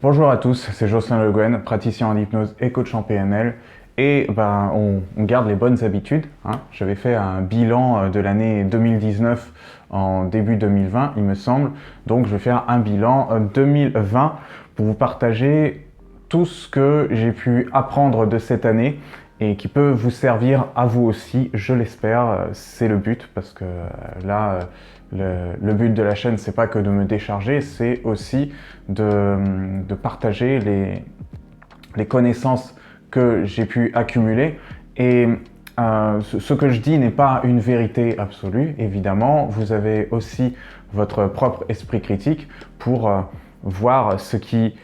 Bonjour à tous, c'est Jocelyn Le Guen, praticien en hypnose et coach en PNL. Et on garde les bonnes habitudes. J'avais fait un bilan de l'année 2019 en début 2020, il me semble. Donc je vais faire un bilan 2020 pour vous partager tout ce que j'ai pu apprendre de cette année et qui peut vous servir à vous aussi, je l'espère. C'est le but parce que là, le but de la chaîne, c'est pas que de me décharger, c'est aussi de partager les connaissances que j'ai pu accumuler. Et ce que je dis n'est pas une vérité absolue, évidemment. Vous avez aussi votre propre esprit critique pour voir ce qui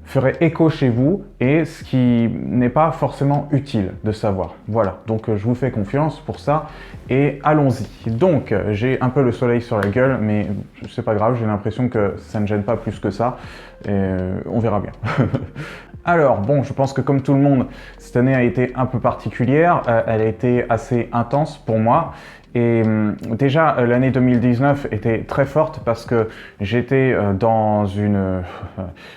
ferait écho chez vous et ce qui n'est pas forcément utile de savoir. Voilà, donc je vous fais confiance pour ça et allons-y. Donc j'ai un peu le soleil sur la gueule, mais c'est pas grave, j'ai l'impression que ça ne gêne pas plus que ça et on verra bien. Alors bon, je pense que comme tout le monde, cette année a été un peu particulière, elle a été assez intense pour moi. Et déjà, l'année 2019 était très forte parce que j'étais dans une...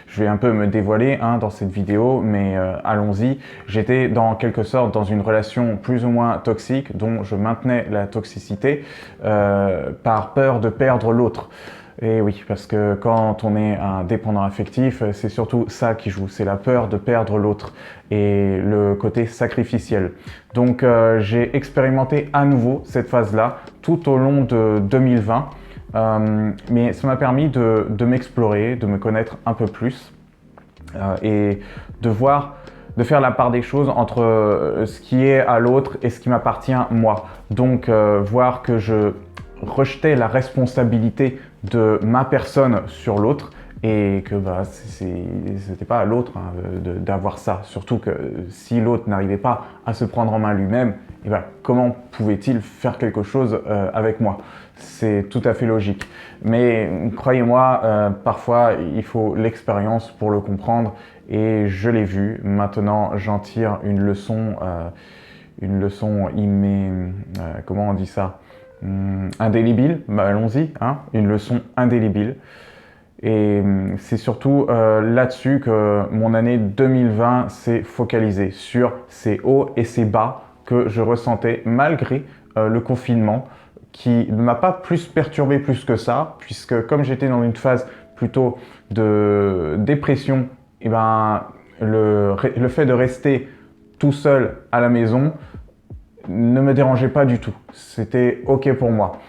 je vais un peu me dévoiler dans cette vidéo, mais allons-y. J'étais dans quelque sorte dans une relation plus ou moins toxique dont je maintenais la toxicité par peur de perdre l'autre. Et oui, parce que quand on est un dépendant affectif, c'est surtout ça qui joue, c'est la peur de perdre l'autre et le côté sacrificiel. Donc j'ai expérimenté à nouveau cette phase-là tout au long de 2020, mais ça m'a permis de m'explorer, de me connaître un peu plus et de faire la part des choses entre ce qui est à l'autre et ce qui m'appartient moi. Donc voir que je rejetais la responsabilité de ma personne sur l'autre et que c'était pas à l'autre d'avoir ça. Surtout que si l'autre n'arrivait pas à se prendre en main lui-même, comment pouvait-il faire quelque chose avec moi? C'est tout à fait logique. Mais croyez-moi, parfois il faut l'expérience pour le comprendre et je l'ai vu. Maintenant j'en tire une leçon comment on dit ça? Indélébile, allons-y, une leçon indélébile. Et c'est surtout là-dessus que mon année 2020 s'est focalisée, sur ces hauts et ces bas que je ressentais malgré le confinement, qui ne m'a pas plus perturbé plus que ça, puisque comme j'étais dans une phase plutôt de dépression, le fait de rester tout seul à la maison ne me dérangeait pas du tout. C'était OK pour moi.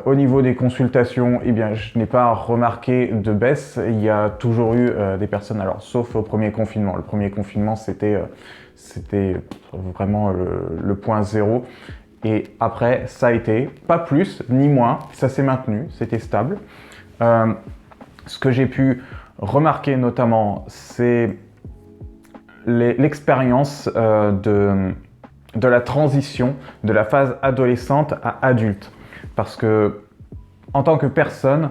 Au niveau des consultations, je n'ai pas remarqué de baisse. Il y a toujours eu des personnes, alors sauf au premier confinement. Le premier confinement, c'était vraiment le point zéro. Et après, ça a été pas plus ni moins. Ça s'est maintenu, c'était stable. Ce que j'ai pu remarquer notamment, c'est l'expérience de la transition de la phase adolescente à adulte. Parce que, en tant que personne,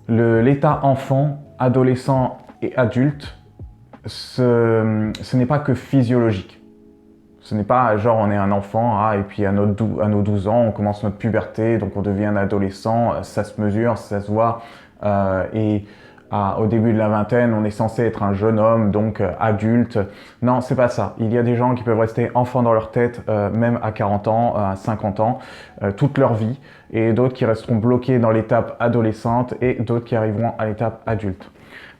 l'état enfant, adolescent et adulte, ce n'est pas que physiologique. Ce n'est pas genre on est un enfant et puis à nos 12 ans, on commence notre puberté, donc on devient un adolescent, ça se mesure, ça se voit. Au début de la vingtaine, on est censé être un jeune homme, donc adulte. Non, c'est pas ça. Il y a des gens qui peuvent rester enfants dans leur tête, même à 40 ans, à 50 ans, toute leur vie, et d'autres qui resteront bloqués dans l'étape adolescente et d'autres qui arriveront à l'étape adulte.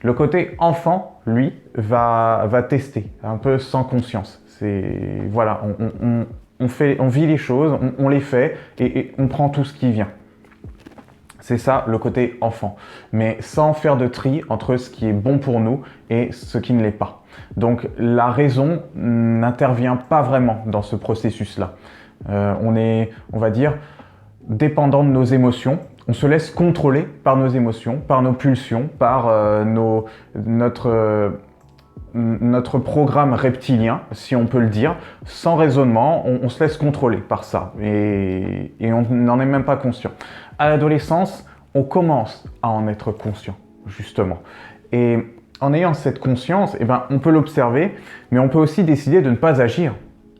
Le côté enfant, lui, va tester, un peu sans conscience. Voilà, on vit les choses, on les fait et on prend tout ce qui vient. C'est ça le côté enfant, mais sans faire de tri entre ce qui est bon pour nous et ce qui ne l'est pas. Donc la raison n'intervient pas vraiment dans ce processus-là. On est, on va dire, dépendant de nos émotions. On se laisse contrôler par nos émotions, par nos pulsions, par notre programme reptilien, si on peut le dire, sans raisonnement, on se laisse contrôler par ça et on n'en est même pas conscient. À l'adolescence, on commence à en être conscient, justement. Et en ayant cette conscience, on peut l'observer, mais on peut aussi décider de ne pas agir.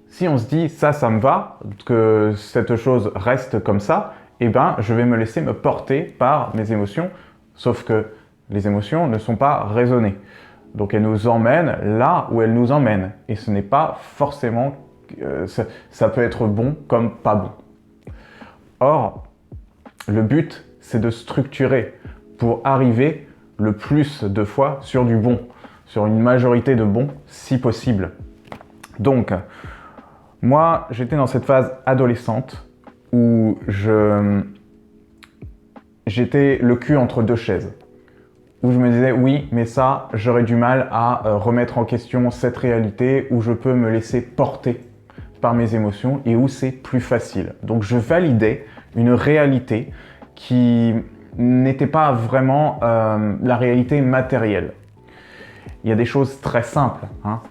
Si on se dit ça me va, que cette chose reste comme ça, je vais me laisser me porter par mes émotions, sauf que Les émotions ne sont pas raisonnées. Donc elles nous emmènent là où elles nous emmènent. Et ce n'est pas forcément... ça peut être bon comme pas bon. Or, le but, c'est de structurer pour arriver le plus de fois sur du bon, sur une majorité de bons, si possible. Donc, moi, j'étais dans cette phase adolescente où j'étais le cul entre deux chaises. Où je me disais, oui, mais ça, j'aurais du mal à remettre en question cette réalité où je peux me laisser porter par mes émotions et où c'est plus facile. Donc, je validais une réalité qui n'était pas vraiment la réalité matérielle. Il y a des choses très simples, hein,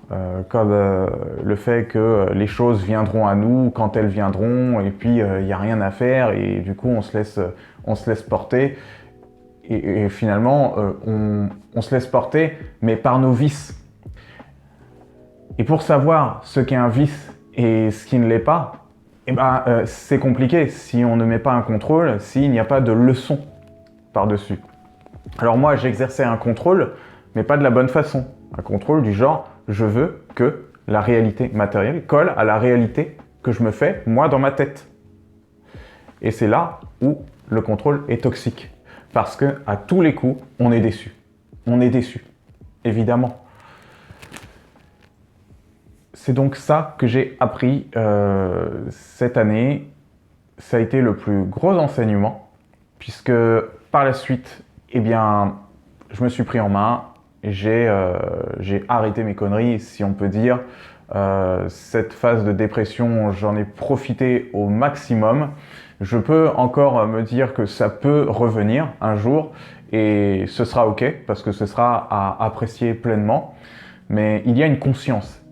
comme le fait que les choses viendront à nous quand elles viendront, et puis il n'y a rien à faire, et du coup on se laisse porter. Et finalement, on se laisse porter, mais par nos vices. Et pour savoir ce qu'est un vice et ce qui ne l'est pas, eh ben, c'est compliqué si on ne met pas un contrôle, s'il n'y a pas de leçon par-dessus. Alors moi, j'exerçais un contrôle, mais pas de la bonne façon. Un contrôle du genre, je veux que la réalité matérielle colle à la réalité que je me fais, moi, dans ma tête. Et c'est là où le contrôle est toxique. Parce que à tous les coups, on est déçu. On est déçu, évidemment. C'est donc ça que j'ai appris cette année. Ça a été le plus gros enseignement, puisque par la suite, eh bien, je me suis pris en main, j'ai arrêté mes conneries, si on peut dire. Cette phase de dépression, j'en ai profité au maximum. Je peux encore me dire que ça peut revenir un jour et ce sera ok parce que ce sera à apprécier pleinement. Mais il y a une conscience,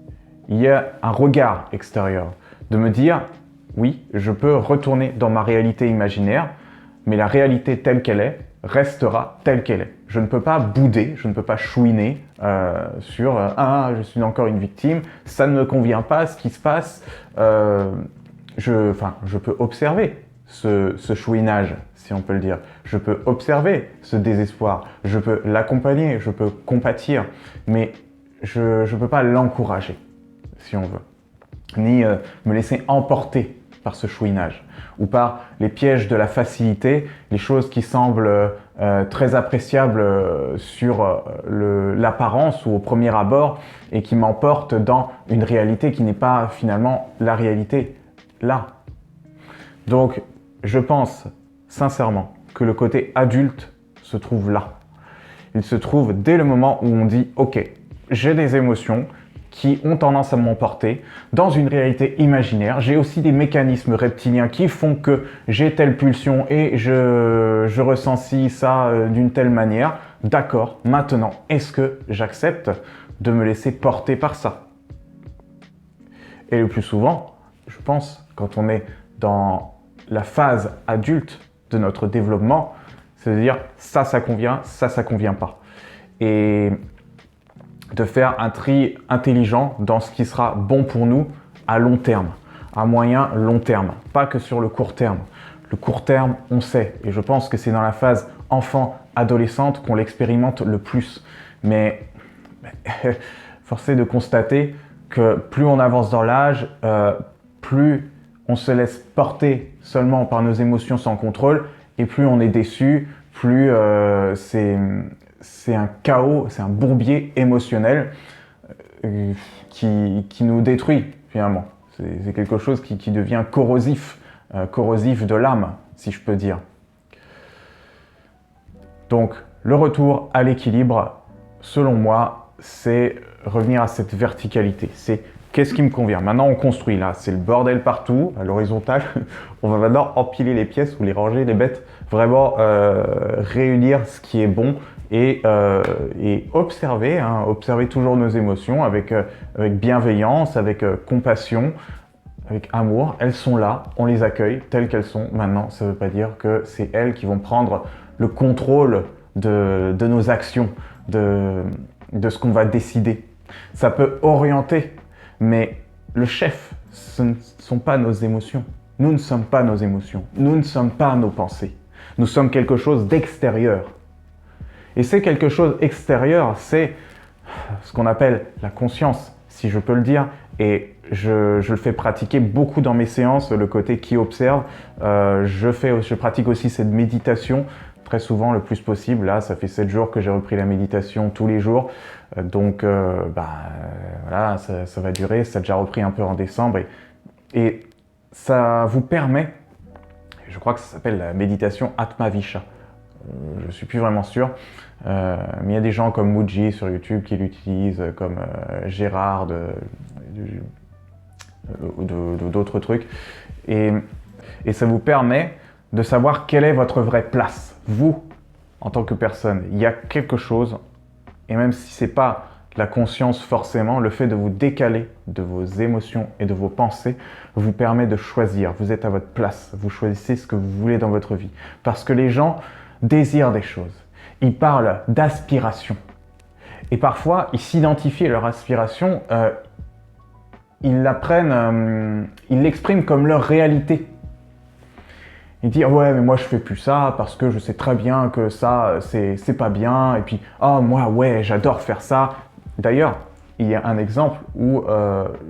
il y a un regard extérieur de me dire oui, je peux retourner dans ma réalité imaginaire, mais la réalité telle qu'elle est restera telle qu'elle est. Je ne peux pas bouder, je ne peux pas chouiner sur ah, je suis encore une victime, ça ne me convient pas ce qui se passe. Je peux observer ce chouinage, si on peut le dire. Je peux observer ce désespoir, je peux l'accompagner, je peux compatir, mais je ne peux pas l'encourager, si on veut, ni me laisser emporter par ce chouinage, ou par les pièges de la facilité, les choses qui semblent très appréciables sur l'apparence ou au premier abord, et qui m'emportent dans une réalité qui n'est pas finalement la réalité là. Donc, je pense sincèrement que le côté adulte se trouve là. Il se trouve dès le moment où on dit « Ok, j'ai des émotions qui ont tendance à m'emporter dans une réalité imaginaire. J'ai aussi des mécanismes reptiliens qui font que j'ai telle pulsion et je ressens ça d'une telle manière. D'accord, maintenant, est-ce que j'accepte de me laisser porter par ça ?» Et le plus souvent, je pense, quand on est dans la phase adulte de notre développement, c'est de dire ça convient, ça convient pas. Et de faire un tri intelligent dans ce qui sera bon pour nous à long terme, à moyen, long terme, pas que sur le court terme. Le court terme, on sait, et je pense que c'est dans la phase enfant-adolescente qu'on l'expérimente le plus. Mais force est de constater que plus on avance dans l'âge, plus on se laisse porter seulement par nos émotions sans contrôle, et plus on est déçu, plus c'est un chaos, c'est un bourbier émotionnel qui nous détruit finalement. C'est quelque chose qui devient corrosif, corrosif de l'âme, si je peux dire. Donc, le retour à l'équilibre, selon moi, c'est revenir à cette verticalité. C'est qu'est-ce qui me convient? Maintenant, on construit là. C'est le bordel partout, à l'horizontale. On va maintenant empiler les pièces ou les ranger, les bêtes. Vraiment réunir ce qui est bon et observer. Observer toujours nos émotions avec bienveillance, avec compassion, avec amour. Elles sont là, on les accueille telles qu'elles sont. Maintenant, ça ne veut pas dire que c'est elles qui vont prendre le contrôle de nos actions, de ce qu'on va décider. Ça peut orienter. Mais le chef, ce ne sont pas nos émotions. Nous ne sommes pas nos émotions. Nous ne sommes pas nos pensées. Nous sommes quelque chose d'extérieur. Et c'est quelque chose extérieur, c'est ce qu'on appelle la conscience, si je peux le dire. Et je le fais pratiquer beaucoup dans mes séances, le côté qui observe. Je pratique aussi cette méditation très souvent, le plus possible. Là, ça fait 7 jours que j'ai repris la méditation tous les jours. Voilà, ça va durer. Ça a déjà repris un peu en décembre. Et ça vous permet, je crois que ça s'appelle la méditation Atmavisha. Je ne suis plus vraiment sûr. Mais il y a des gens comme Muji sur YouTube qui l'utilisent, comme Gérard d'autres trucs. Et ça vous permet de savoir quelle est votre vraie place. Vous, en tant que personne, il y a quelque chose, et même si ce n'est pas la conscience forcément, le fait de vous décaler de vos émotions et de vos pensées vous permet de choisir. Vous êtes à votre place, vous choisissez ce que vous voulez dans votre vie. Parce que les gens désirent des choses. Ils parlent d'aspiration. Et parfois, ils s'identifient à leur aspiration, ils l'expriment comme leur réalité. Ils disent « Ouais, mais moi je fais plus ça parce que je sais très bien que ça, c'est pas bien. » Et puis « Ah, moi, ouais, j'adore faire ça. » D'ailleurs, il y a un exemple où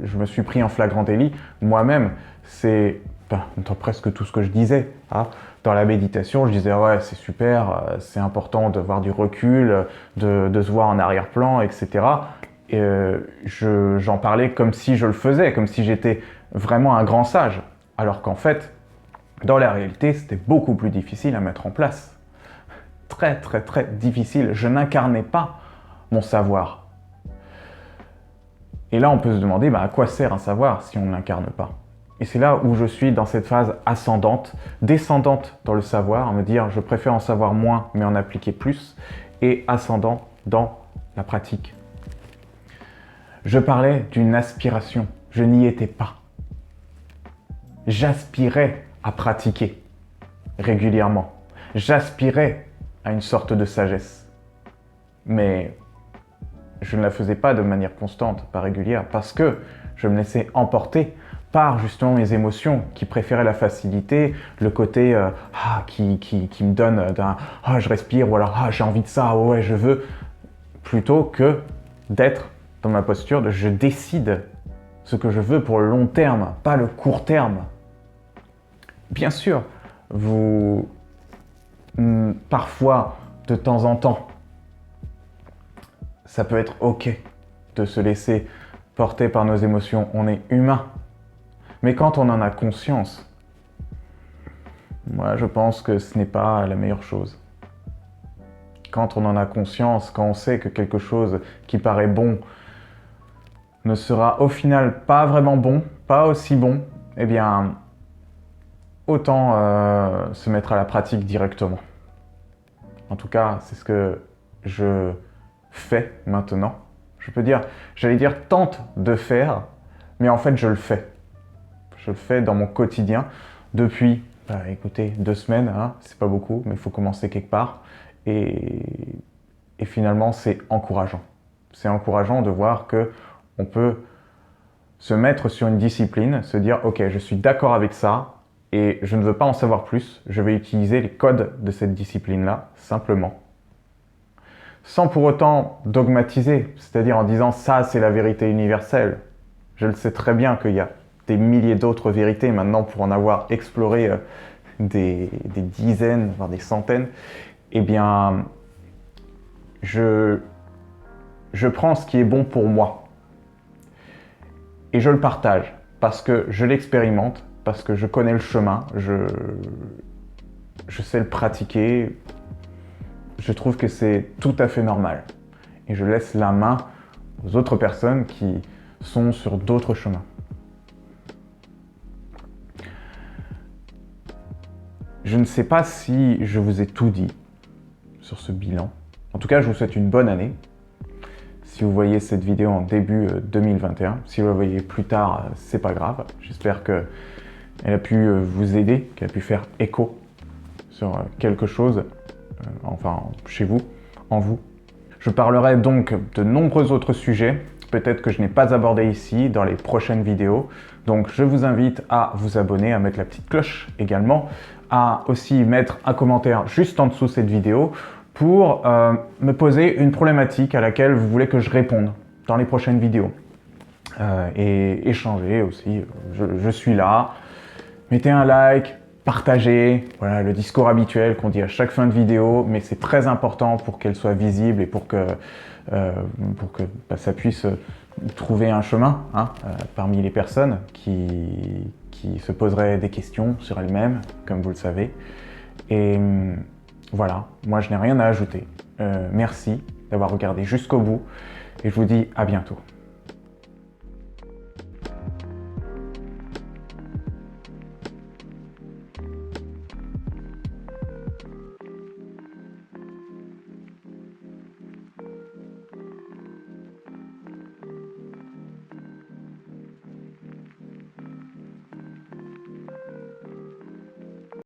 je me suis pris en flagrant délit. Moi-même, c'est dans presque tout ce que je disais. Hein. Dans la méditation, je disais « Ouais, c'est super, c'est important de voir du recul, de se voir en arrière-plan, etc. » Et j'en parlais comme si je le faisais, comme si j'étais vraiment un grand sage. Alors qu'en fait, dans la réalité, c'était beaucoup plus difficile à mettre en place. Très, très, très difficile. Je n'incarnais pas mon savoir. Et là, on peut se demander à quoi sert un savoir si on ne l'incarne pas. Et c'est là où je suis dans cette phase ascendante, descendante dans le savoir, à me dire je préfère en savoir moins mais en appliquer plus, et ascendant dans la pratique. Je parlais d'une aspiration, je n'y étais pas. J'aspirais à pratiquer régulièrement. J'aspirais à une sorte de sagesse. Mais je ne la faisais pas de manière constante, pas régulière, parce que je me laissais emporter par justement mes émotions qui préféraient la facilité, le côté qui me donne d'un « je respire » ou alors « j'ai envie de ça, ouais, je veux », plutôt que d'être dans ma posture de « je décide ce que je veux pour le long terme, pas le court terme ». Bien sûr, parfois, de temps en temps, ça peut être ok de se laisser porter par nos émotions, on est humain. Mais quand on en a conscience, moi je pense que ce n'est pas la meilleure chose. Quand on en a conscience, quand on sait que quelque chose qui paraît bon ne sera au final pas vraiment bon, pas aussi bon, eh bien, autant se mettre à la pratique directement. En tout cas, c'est ce que je fais maintenant. J'allais dire tente de faire, mais en fait je le fais. Je le fais dans mon quotidien depuis, écoutez, 2 semaines, hein, c'est pas beaucoup, mais il faut commencer quelque part. Et finalement, c'est encourageant. C'est encourageant de voir qu'on peut se mettre sur une discipline, se dire « Ok, je suis d'accord avec ça et je ne veux pas en savoir plus, je vais utiliser les codes de cette discipline-là, simplement. » Sans pour autant dogmatiser, c'est-à-dire en disant « ça, c'est la vérité universelle ». Je le sais très bien qu'il y a des milliers d'autres vérités maintenant pour en avoir exploré des dizaines, voire des centaines. Eh bien, je prends ce qui est bon pour moi et je le partage parce que je l'expérimente, parce que je connais le chemin, je sais le pratiquer. Je trouve que c'est tout à fait normal et je laisse la main aux autres personnes qui sont sur d'autres chemins. Je ne sais pas si je vous ai tout dit sur ce bilan. En tout cas, je vous souhaite une bonne année. Si vous voyez cette vidéo en début 2021, si vous la voyez plus tard, c'est pas grave. J'espère qu'elle a pu vous aider, qu'elle a pu faire écho sur quelque chose, enfin chez vous, en vous. Je parlerai donc de nombreux autres sujets, peut-être que je n'ai pas abordé ici dans les prochaines vidéos. Donc je vous invite à vous abonner, à mettre la petite cloche également, à aussi mettre un commentaire juste en dessous de cette vidéo pour me poser une problématique à laquelle vous voulez que je réponde dans les prochaines vidéos. Et échanger aussi, je suis là. Mettez un like, partagez, voilà le discours habituel qu'on dit à chaque fin de vidéo, mais c'est très important pour qu'elle soit visible et pour que ça puisse trouver un chemin parmi les personnes qui se poseraient des questions sur elles-mêmes, comme vous le savez. Et voilà, moi je n'ai rien à ajouter. Merci d'avoir regardé jusqu'au bout et je vous dis à bientôt.